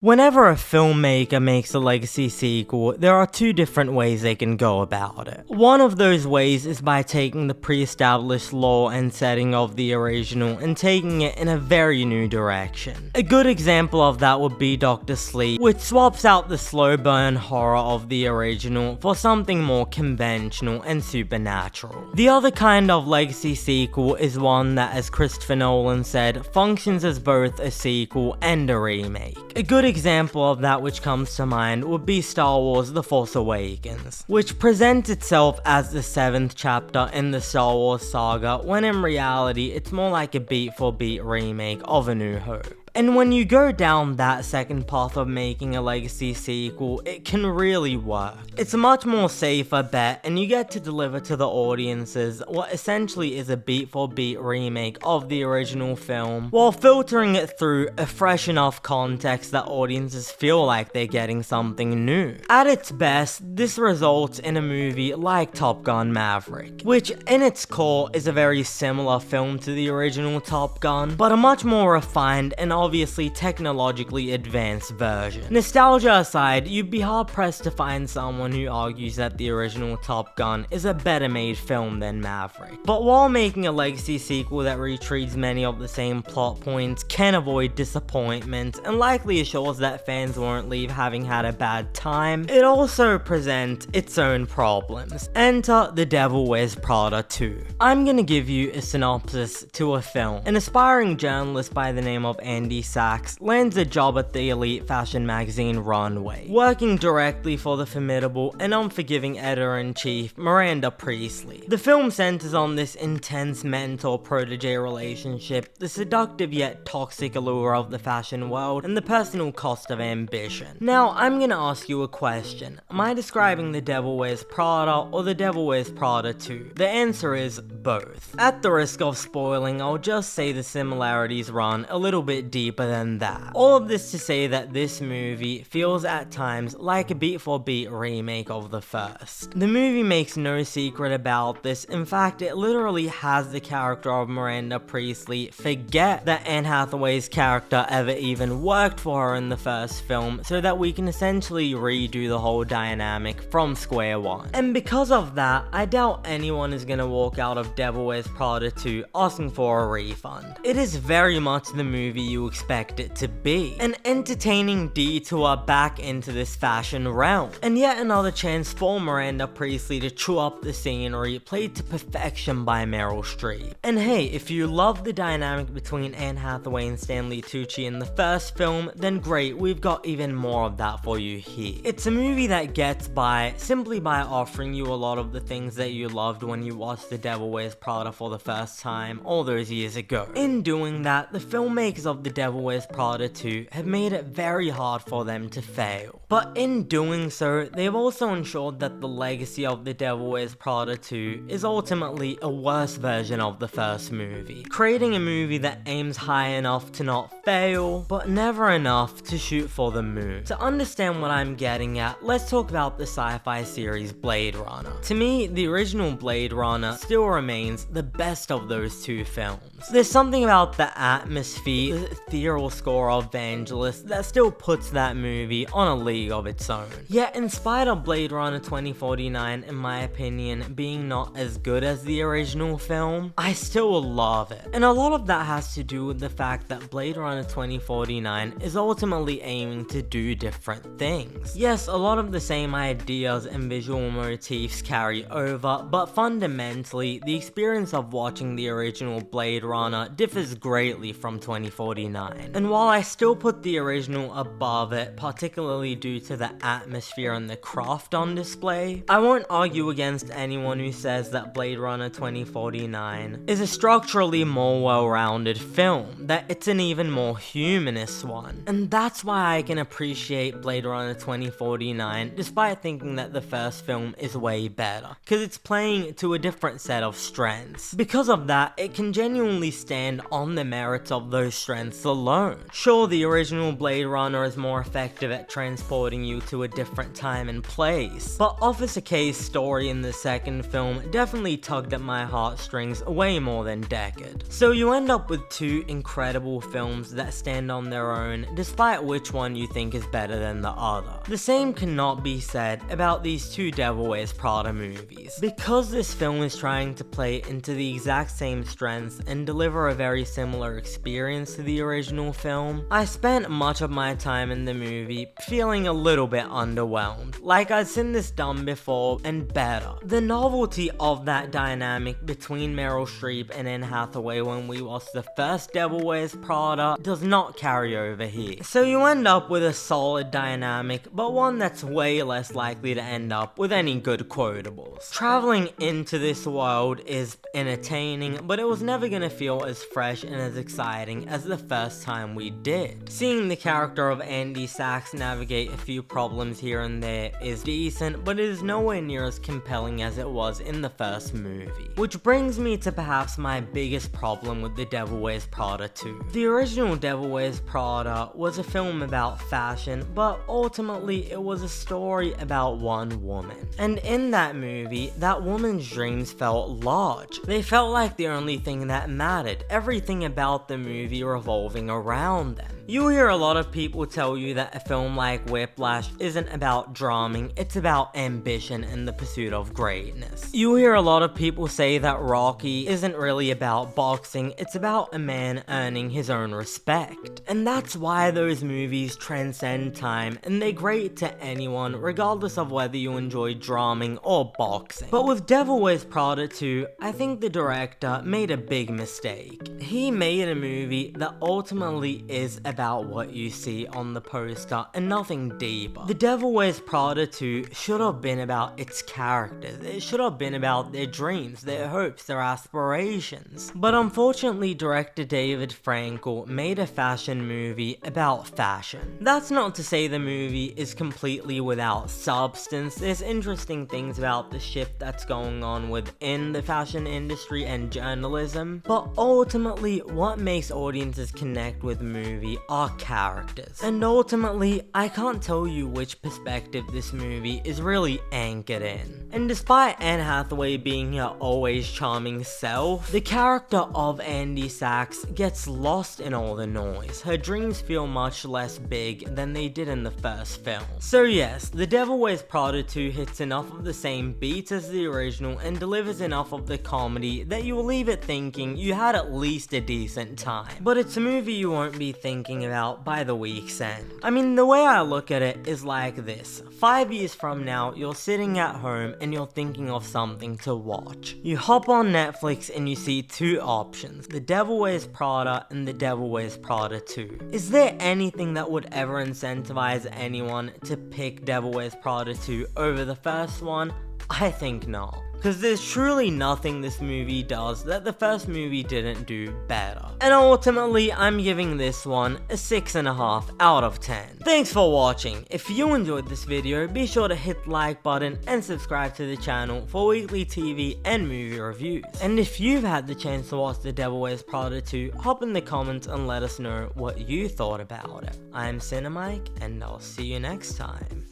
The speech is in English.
Whenever a filmmaker makes a legacy sequel, there are two different ways they can go about it. One of those ways is by taking the pre-established lore and setting of the original and taking it in a very new direction. A good example of that would be Dr. Sleep, which swaps out the slow burn horror of the original for something more conventional and supernatural. The other kind of legacy sequel is one that, as Christopher Nolan said, functions as both a sequel and a remake. A good example of that which comes to mind would be Star Wars The Force Awakens, which presents itself as the 7th chapter in the Star Wars saga, when in reality it's more like a beat-for-beat remake of A New Hope. And when you go down that second path of making a legacy sequel, it can really work. It's a much more safer bet, and you get to deliver to the audiences what essentially is a beat-for-beat remake of the original film, while filtering it through a fresh enough context that audiences feel like they're getting something new. At its best, this results in a movie like Top Gun Maverick, which in its core is a very similar film to the original Top Gun, but a much more refined and obviously technologically advanced version. Nostalgia aside, you'd be hard pressed to find someone who argues that the original Top Gun is a better made film than Maverick. But while making a legacy sequel that retreats many of the same plot points can avoid disappointment and likely assures that fans won't leave having had a bad time, it also presents its own problems. Enter The Devil Wears Prada 2. I'm gonna give you a synopsis to a film. An aspiring journalist by the name of Andy Sachs lands a job at the elite fashion magazine Runway, working directly for the formidable and unforgiving editor-in-chief Miranda Priestley. The film centers on this intense mentor-protege relationship, the seductive yet toxic allure of the fashion world, and the personal cost of ambition. Now, I'm gonna ask you a question. Am I describing The Devil Wears Prada or The Devil Wears Prada 2? The answer is both. At the risk of spoiling, I'll just say the similarities run a little bit deeper than that. All of this to say that this movie feels at times like a beat-for-beat remake of the first. The movie makes no secret about this. In fact, it literally has the character of Miranda Priestley forget that Anne Hathaway's character ever even worked for her in the first film, so that we can essentially redo the whole dynamic from square one. And because of that, I doubt anyone is gonna walk out of Devil Wears Prada 2 asking for a refund. It is very much the movie you expect it to be, an entertaining detour back into this fashion realm, and yet another chance for Miranda Priestley to chew up the scenery, played to perfection by Meryl Streep. And hey, if you love the dynamic between Anne Hathaway and Stanley Tucci in the first film, then great, we've got even more of that for you here. It's a movie that gets by simply by offering you a lot of the things that you loved when you watched The Devil Wears Prada for the first time all those years ago. In doing that, the filmmakers of The Devil Wears Prada 2 have made it very hard for them to fail. But in doing so, they've also ensured that the legacy of The Devil Wears Prada 2 is ultimately a worse version of the first movie, creating a movie that aims high enough to not fail, but never enough to shoot for the moon. To understand what I'm getting at, let's talk about the sci-fi series Blade Runner. To me, the original Blade Runner still remains the best of those two films. There's something about the atmosphere, the ethereal score of Vangelis that still puts that movie on a league of its own. Yet, in spite of Blade Runner 2049, in my opinion, being not as good as the original film, I still love it. And a lot of that has to do with the fact that Blade Runner 2049 is ultimately aiming to do different things. Yes, a lot of the same ideas and visual motifs carry over, but fundamentally, the experience of watching the original Blade Runner differs greatly from 2049. And while I still put the original above it, particularly due to the atmosphere and the craft on display, I won't argue against anyone who says that Blade Runner 2049 is a structurally more well-rounded film, that it's an even more humanist one. And that's why I can appreciate Blade Runner 2049 despite thinking that the first film is way better, because it's playing to a different set of strengths. Because of that, it can genuinely stand on the merits of those strengths alone. Sure, the original Blade Runner is more effective at transporting you to a different time and place, but Officer K's story in the second film definitely tugged at my heartstrings way more than Deckard. So you end up with two incredible films that stand on their own, despite which one you think is better than the other. The same cannot be said about these two Devil Wears Prada movies. Because this film is trying to play into the exact same strengths and deliver a very similar experience to the original film, I spent much of my time in the movie feeling a little bit underwhelmed. Like I'd seen this done before and better. The novelty of that dynamic between Meryl Streep and Anne Hathaway when we watched the first Devil Wears Prada does not carry over here. So you end up with a solid dynamic, but one that's way less likely to end up with any good quotables. Traveling into this world is entertaining, but it was never gonna feel as fresh and as exciting as the first time we did. Seeing the character of Andy Sachs navigate a few problems here and there is decent, but it is nowhere near as compelling as it was in the first movie. Which brings me to perhaps my biggest problem with the Devil Wears Prada 2. The original Devil Wears Prada was a film about fashion, but ultimately it was a story about one woman. And in that movie, that woman's dreams felt large. They felt like the only thing that mattered, everything about the movie revolving around them. You hear a lot of people tell you that a film like Whiplash isn't about drumming, it's about ambition and the pursuit of greatness. You hear a lot of people say that Rocky isn't really about boxing, it's about a man earning his own respect. And that's why those movies transcend time and they're great to anyone, regardless of whether you enjoy drumming or boxing. But with Devil Wears Prada 2, I think the director made a big mistake. He made a movie that ultimately is about what you see on the poster and nothing deeper. The Devil Wears Prada 2 should have been about its characters. It should have been about their dreams, their hopes, their aspirations. But unfortunately, director David Frankel made a fashion movie about fashion. That's not to say the movie is completely without substance. There's interesting things about the shift that's going on within the fashion industry and journalism, but ultimately what makes audiences connect with the movie are characters. And ultimately, I can't tell you which perspective this movie is really anchored in. And despite Anne Hathaway being her always charming self, the character of Andy Sachs gets lost in all the noise. Her dreams feel much less big than they did in the first film. So yes, The Devil Wears Prada 2 hits enough of the same beats as the original and delivers enough of the comedy that you will leave it thinking you had at least a decent time. But it's a movie you won't be thinking about by the week's end. I mean, the way I look at it is like this. 5 years from now, you're sitting at home and you're thinking of something to watch. You hop on Netflix and you see two options, The Devil Wears Prada and The Devil Wears Prada 2. Is there anything that would ever incentivize anyone to pick Devil Wears Prada 2 over the first one? I think not. Because there's truly nothing this movie does that the first movie didn't do better. And ultimately, I'm giving this one a 6.5 out of 10. Thanks for watching. If you enjoyed this video, be sure to hit the like button and subscribe to the channel for weekly TV and movie reviews. And if you've had the chance to watch The Devil Wears Prada 2, hop in the comments and let us know what you thought about it. I'm Cinemike, and I'll see you next time.